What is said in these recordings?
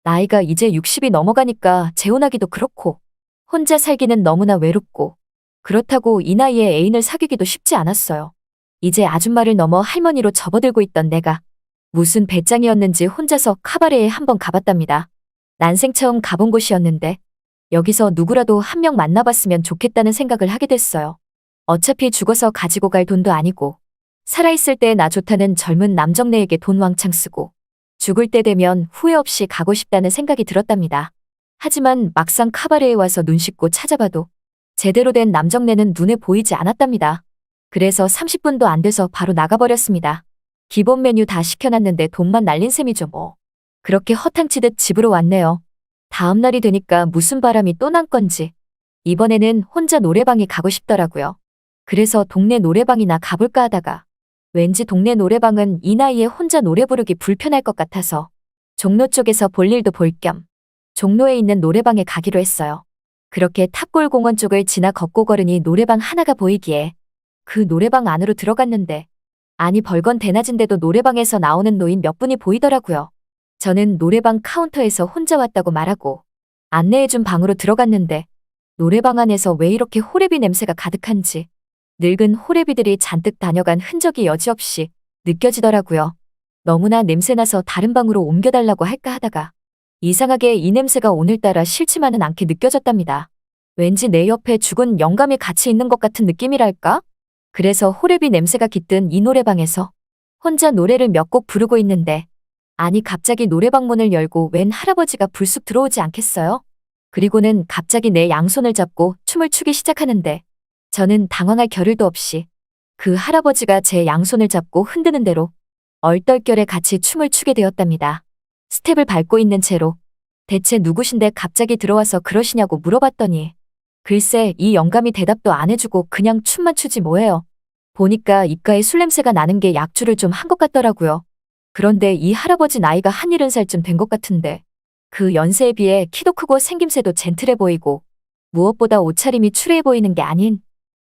나이가 이제 60이 넘어가니까 재혼하기도 그렇고 혼자 살기는 너무나 외롭고 그렇다고 이 나이에 애인을 사귀기도 쉽지 않았어요. 이제 아줌마를 넘어 할머니로 접어들고 있던 내가 무슨 배짱이었는지 혼자서 카바레에 한번 가봤답니다. 난생 처음 가본 곳이었는데 여기서 누구라도 한 명 만나봤으면 좋겠다는 생각을 하게 됐어요. 어차피 죽어서 가지고 갈 돈도 아니고 살아있을 때 나 좋다는 젊은 남정네에게 돈 왕창 쓰고 죽을 때 되면 후회 없이 가고 싶다는 생각이 들었답니다. 하지만 막상 카바레에 와서 눈 씻고 찾아봐도 제대로 된 남정네는 눈에 보이지 않았답니다. 그래서 30분도 안 돼서 바로 나가버렸습니다. 기본 메뉴 다 시켜놨는데 돈만 날린 셈이죠 뭐. 그렇게 허탕치듯 집으로 왔네요. 다음 날이 되니까 무슨 바람이 또 난 건지 이번에는 혼자 노래방에 가고 싶더라고요. 그래서 동네 노래방이나 가볼까 하다가 왠지 동네 노래방은 이 나이에 혼자 노래 부르기 불편할 것 같아서 종로 쪽에서 볼 일도 볼 겸 종로에 있는 노래방에 가기로 했어요. 그렇게 탑골공원 쪽을 지나 걷고 걸으니 노래방 하나가 보이기에 그 노래방 안으로 들어갔는데 아니 벌건 대낮인데도 노래방에서 나오는 노인 몇 분이 보이더라고요. 저는 노래방 카운터에서 혼자 왔다고 말하고 안내해준 방으로 들어갔는데 노래방 안에서 왜 이렇게 호레비 냄새가 가득한지 늙은 호레비들이 잔뜩 다녀간 흔적이 여지없이 느껴지더라고요. 너무나 냄새나서 다른 방으로 옮겨달라고 할까 하다가 이상하게 이 냄새가 오늘따라 싫지만은 않게 느껴졌답니다. 왠지 내 옆에 죽은 영감이 같이 있는 것 같은 느낌이랄까? 그래서 호레비 냄새가 깃든 이 노래방에서 혼자 노래를 몇 곡 부르고 있는데 아니 갑자기 노래방 문을 열고 웬 할아버지가 불쑥 들어오지 않겠어요? 그리고는 갑자기 내 양손을 잡고 춤을 추기 시작하는데 저는 당황할 겨를도 없이 그 할아버지가 제 양손을 잡고 흔드는 대로 얼떨결에 같이 춤을 추게 되었답니다. 스텝을 밟고 있는 채로 대체 누구신데 갑자기 들어와서 그러시냐고 물어봤더니 글쎄 이 영감이 대답도 안 해주고 그냥 춤만 추지 뭐예요. 보니까 입가에 술 냄새가 나는 게 약주를 좀 한 것 같더라고요. 그런데 이 할아버지 나이가 한 70살쯤 된 것 같은데 그 연세에 비해 키도 크고 생김새도 젠틀해 보이고 무엇보다 옷차림이 추레해 보이는 게 아닌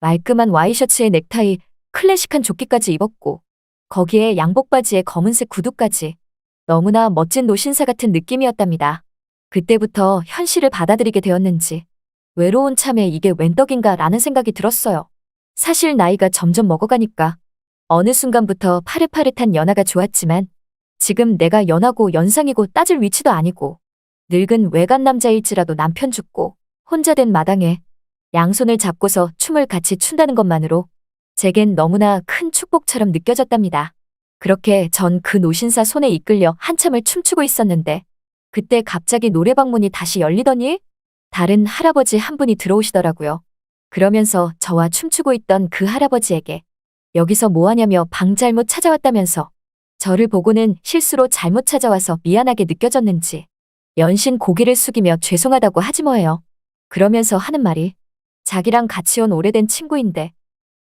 말끔한 와이셔츠에 넥타이, 클래식한 조끼까지 입었고 거기에 양복 바지에 검은색 구두까지 너무나 멋진 노신사 같은 느낌이었답니다. 그때부터 현실을 받아들이게 되었는지 외로운 참에 이게 웬 떡인가 라는 생각이 들었어요. 사실 나이가 점점 먹어가니까 어느 순간부터 파릇파릇한 연하가 좋았지만 지금 내가 연하고 연상이고 따질 위치도 아니고 늙은 외간 남자일지라도 남편 죽고 혼자 된 마당에 양손을 잡고서 춤을 같이 춘다는 것만으로 제겐 너무나 큰 축복처럼 느껴졌답니다. 그렇게 전 그 노신사 손에 이끌려 한참을 춤추고 있었는데 그때 갑자기 노래방 문이 다시 열리더니 다른 할아버지 한 분이 들어오시더라고요. 그러면서 저와 춤추고 있던 그 할아버지에게 여기서 뭐하냐며 방 잘못 찾아왔다면서 저를 보고는 실수로 잘못 찾아와서 미안하게 느껴졌는지 연신 고개를 숙이며 죄송하다고 하지 뭐예요. 그러면서 하는 말이 자기랑 같이 온 오래된 친구인데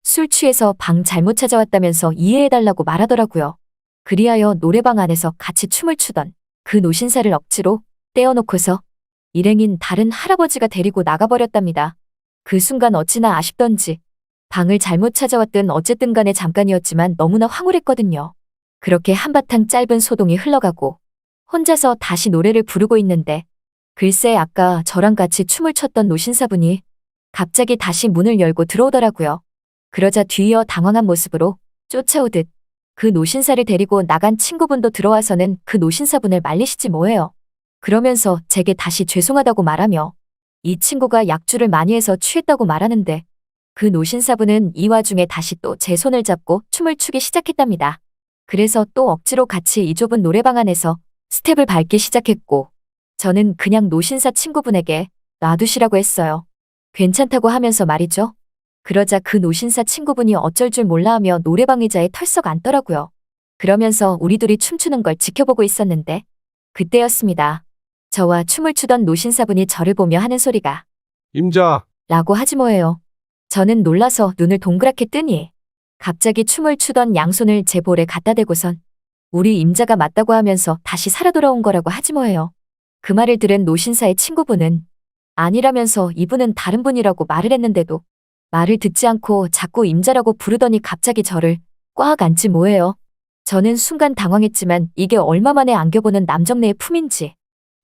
술 취해서 방 잘못 찾아왔다면서 이해해달라고 말하더라고요. 그리하여 노래방 안에서 같이 춤을 추던 그 노신사를 억지로 떼어놓고서 일행인 다른 할아버지가 데리고 나가버렸답니다. 그 순간 어찌나 아쉽던지 방을 잘못 찾아왔든 어쨌든 간에 잠깐이었지만 너무나 황홀했거든요. 그렇게 한바탕 짧은 소동이 흘러가고 혼자서 다시 노래를 부르고 있는데 글쎄 아까 저랑 같이 춤을 췄던 노신사분이 갑자기 다시 문을 열고 들어오더라고요. 그러자 뒤이어 당황한 모습으로 쫓아오듯 그 노신사를 데리고 나간 친구분도 들어와서는 그 노신사분을 말리시지 뭐예요. 그러면서 제게 다시 죄송하다고 말하며 이 친구가 약주를 많이 해서 취했다고 말하는데 그 노신사분은 이 와중에 다시 또 제 손을 잡고 춤을 추기 시작했답니다. 그래서 또 억지로 같이 이 좁은 노래방 안에서 스텝을 밟기 시작했고 저는 그냥 노신사 친구분에게 놔두시라고 했어요. 괜찮다고 하면서 말이죠. 그러자 그 노신사 친구분이 어쩔 줄 몰라 하며 노래방 의자에 털썩 앉더라고요. 그러면서 우리 둘이 춤추는 걸 지켜보고 있었는데 그때였습니다. 저와 춤을 추던 노신사분이 저를 보며 하는 소리가 임자, 라고 하지 뭐예요. 저는 놀라서 눈을 동그랗게 뜨니 갑자기 춤을 추던 양손을 제 볼에 갖다 대고선 우리 임자가 맞다고 하면서 다시 살아 돌아온 거라고 하지 뭐예요. 그 말을 들은 노신사의 친구분은 아니라면서 이분은 다른 분이라고 말을 했는데도 말을 듣지 않고 자꾸 임자라고 부르더니 갑자기 저를 꽉 안지 뭐예요. 저는 순간 당황했지만 이게 얼마만에 안겨보는 남정네의 품인지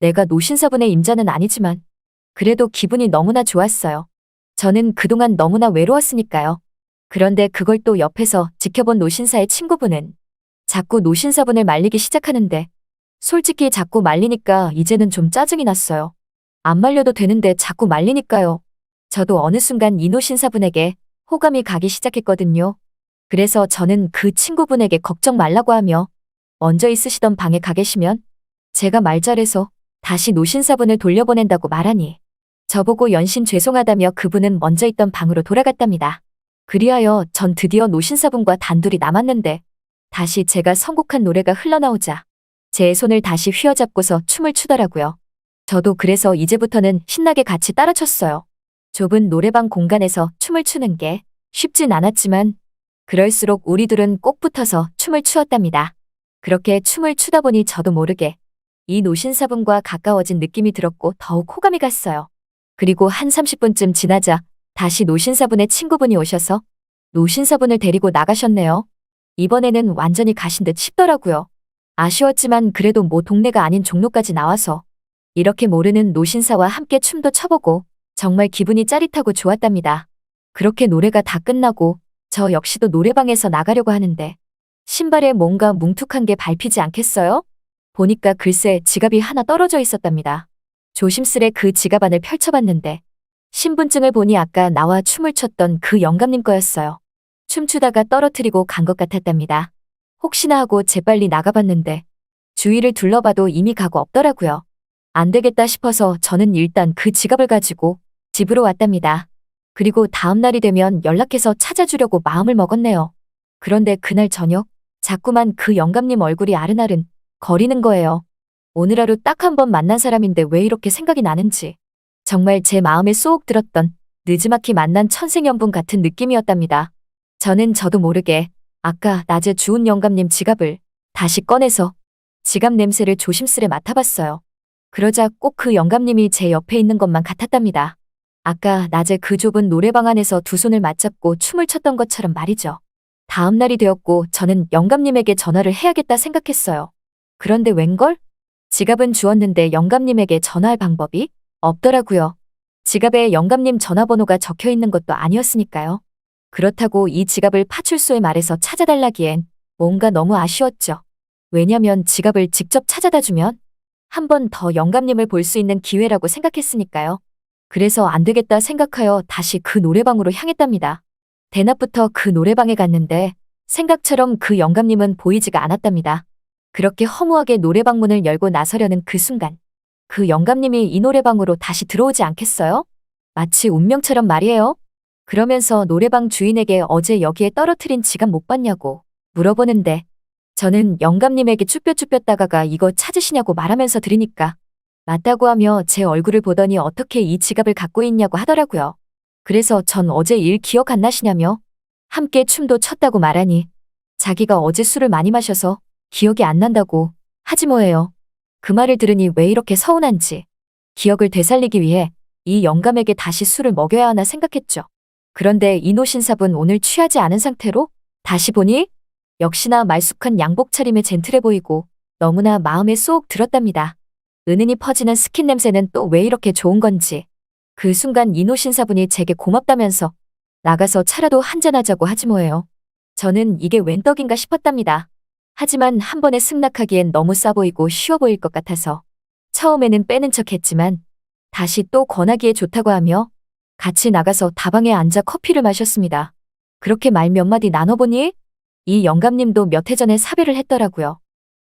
내가 노신사분의 임자는 아니지만 그래도 기분이 너무나 좋았어요. 저는 그동안 너무나 외로웠으니까요. 그런데 그걸 또 옆에서 지켜본 노신사의 친구분은 자꾸 노신사분을 말리기 시작하는데 솔직히 자꾸 말리니까 이제는 좀 짜증이 났어요. 안 말려도 되는데 자꾸 말리니까요. 저도 어느 순간 이 노신사분에게 호감이 가기 시작했거든요. 그래서 저는 그 친구분에게 걱정 말라고 하며 먼저 있으시던 방에 가 계시면 제가 말 잘해서 다시 노신사분을 돌려보낸다고 말하니 저보고 연신 죄송하다며 그분은 먼저 있던 방으로 돌아갔답니다. 그리하여 전 드디어 노신사분과 단둘이 남았는데 다시 제가 선곡한 노래가 흘러나오자 제 손을 다시 휘어잡고서 춤을 추더라고요. 저도 그래서 이제부터는 신나게 같이 따라 췄어요. 좁은 노래방 공간에서 춤을 추는 게 쉽진 않았지만 그럴수록 우리 둘은 꼭 붙어서 춤을 추었답니다. 그렇게 춤을 추다 보니 저도 모르게 이 노신사분과 가까워진 느낌이 들었고 더욱 호감이 갔어요. 그리고 한 30분쯤 지나자 다시 노신사분의 친구분이 오셔서 노신사분을 데리고 나가셨네요. 이번에는 완전히 가신 듯 싶더라고요. 아쉬웠지만 그래도 뭐 동네가 아닌 종로까지 나와서 이렇게 모르는 노신사와 함께 춤도 춰보고 정말 기분이 짜릿하고 좋았답니다. 그렇게 노래가 다 끝나고 저 역시도 노래방에서 나가려고 하는데 신발에 뭔가 뭉툭한 게 밟히지 않겠어요? 보니까 글쎄 지갑이 하나 떨어져 있었답니다. 조심스레 그 지갑 안을 펼쳐봤는데 신분증을 보니 아까 나와 춤을 췄던 그 영감님 거였어요. 춤추다가 떨어뜨리고 간 것 같았답니다. 혹시나 하고 재빨리 나가봤는데 주위를 둘러봐도 이미 가고 없더라고요. 안 되겠다 싶어서 저는 일단 그 지갑을 가지고 집으로 왔답니다. 그리고 다음 날이 되면 연락해서 찾아주려고 마음을 먹었네요. 그런데 그날 저녁 자꾸만 그 영감님 얼굴이 아른아른 거리는 거예요. 오늘 하루 딱 한 번 만난 사람인데 왜 이렇게 생각이 나는지 정말 제 마음에 쏙 들었던 느지막이 만난 천생연분 같은 느낌이었답니다. 저는 저도 모르게 아까 낮에 주운 영감님 지갑을 다시 꺼내서 지갑 냄새를 조심스레 맡아봤어요. 그러자 꼭 그 영감님이 제 옆에 있는 것만 같았답니다. 아까 낮에 그 좁은 노래방 안에서 두 손을 맞잡고 춤을 췄던 것처럼 말이죠. 다음 날이 되었고 저는 영감님에게 전화를 해야겠다 생각했어요. 그런데 웬걸? 지갑은 주었는데 영감님에게 전화할 방법이 없더라고요. 지갑에 영감님 전화번호가 적혀 있는 것도 아니었으니까요. 그렇다고 이 지갑을 파출소에 말해서 찾아달라기엔 뭔가 너무 아쉬웠죠. 왜냐면 지갑을 직접 찾아다 주면 한 번 더 영감님을 볼 수 있는 기회라고 생각했으니까요. 그래서 안 되겠다 생각하여 다시 그 노래방으로 향했답니다. 대낮부터 그 노래방에 갔는데 생각처럼 그 영감님은 보이지가 않았답니다. 그렇게 허무하게 노래방 문을 열고 나서려는 그 순간 그 영감님이 이 노래방으로 다시 들어오지 않겠어요? 마치 운명처럼 말이에요. 그러면서 노래방 주인에게 어제 여기에 떨어뜨린 지갑 못 봤냐고 물어보는데 저는 영감님에게 쭈뼛쭈뼛 다가가 이거 찾으시냐고 말하면서 드리니까 맞다고 하며 제 얼굴을 보더니 어떻게 이 지갑을 갖고 있냐고 하더라고요. 그래서 전 어제 일 기억 안 나시냐며 함께 춤도 췄다고 말하니 자기가 어제 술을 많이 마셔서 기억이 안 난다고 하지 뭐예요. 그 말을 들으니 왜 이렇게 서운한지 기억을 되살리기 위해 이 영감에게 다시 술을 먹여야 하나 생각했죠. 그런데 이 노신사분 오늘 취하지 않은 상태로 다시 보니 역시나 말쑥한 양복 차림에 젠틀해 보이고 너무나 마음에 쏙 들었답니다. 은은히 퍼지는 스킨 냄새는 또 왜 이렇게 좋은 건지 그 순간 이 노신사분이 제게 고맙다면서 나가서 차라도 한잔하자고 하지 뭐예요. 저는 이게 웬 떡인가 싶었답니다. 하지만 한 번에 승낙하기엔 너무 싸 보이고 쉬워 보일 것 같아서 처음에는 빼는 척 했지만 다시 또 권하기에 좋다고 하며 같이 나가서 다방에 앉아 커피를 마셨습니다. 그렇게 말 몇 마디 나눠보니 이 영감님도 몇 해 전에 사별을 했더라고요.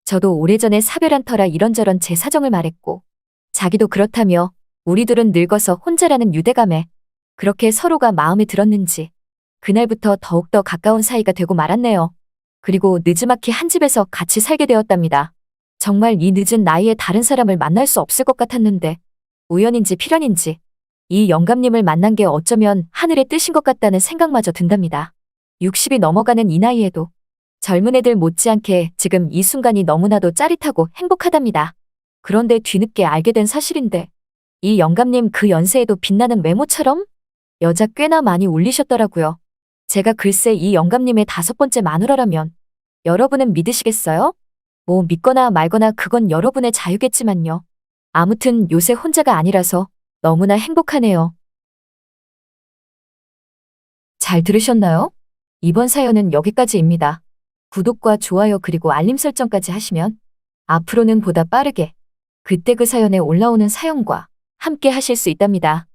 저도 오래전에 사별한 터라 이런저런 제 사정을 말했고 자기도 그렇다며 우리 둘은 늙어서 혼자라는 유대감에 그렇게 서로가 마음에 들었는지 그날부터 더욱더 가까운 사이가 되고 말았네요. 그리고 느지막이 한 집에서 같이 살게 되었답니다. 정말 이 늦은 나이에 다른 사람을 만날 수 없을 것 같았는데 우연인지 필연인지 이 영감님을 만난 게 어쩌면 하늘의 뜻인 것 같다는 생각마저 든답니다. 60이 넘어가는 이 나이에도 젊은 애들 못지않게 지금 이 순간이 너무나도 짜릿하고 행복하답니다. 그런데 뒤늦게 알게 된 사실인데 이 영감님 그 연세에도 빛나는 외모처럼 여자 꽤나 많이 울리셨더라고요. 제가 글쎄 이 영감님의 5번째 마누라라면 여러분은 믿으시겠어요? 뭐 믿거나 말거나 그건 여러분의 자유겠지만요. 아무튼 요새 혼자가 아니라서 너무나 행복하네요. 잘 들으셨나요? 이번 사연은 여기까지입니다. 구독과 좋아요 그리고 알림 설정까지 하시면 앞으로는 보다 빠르게 그때 그 사연에 올라오는 사연과 함께 하실 수 있답니다.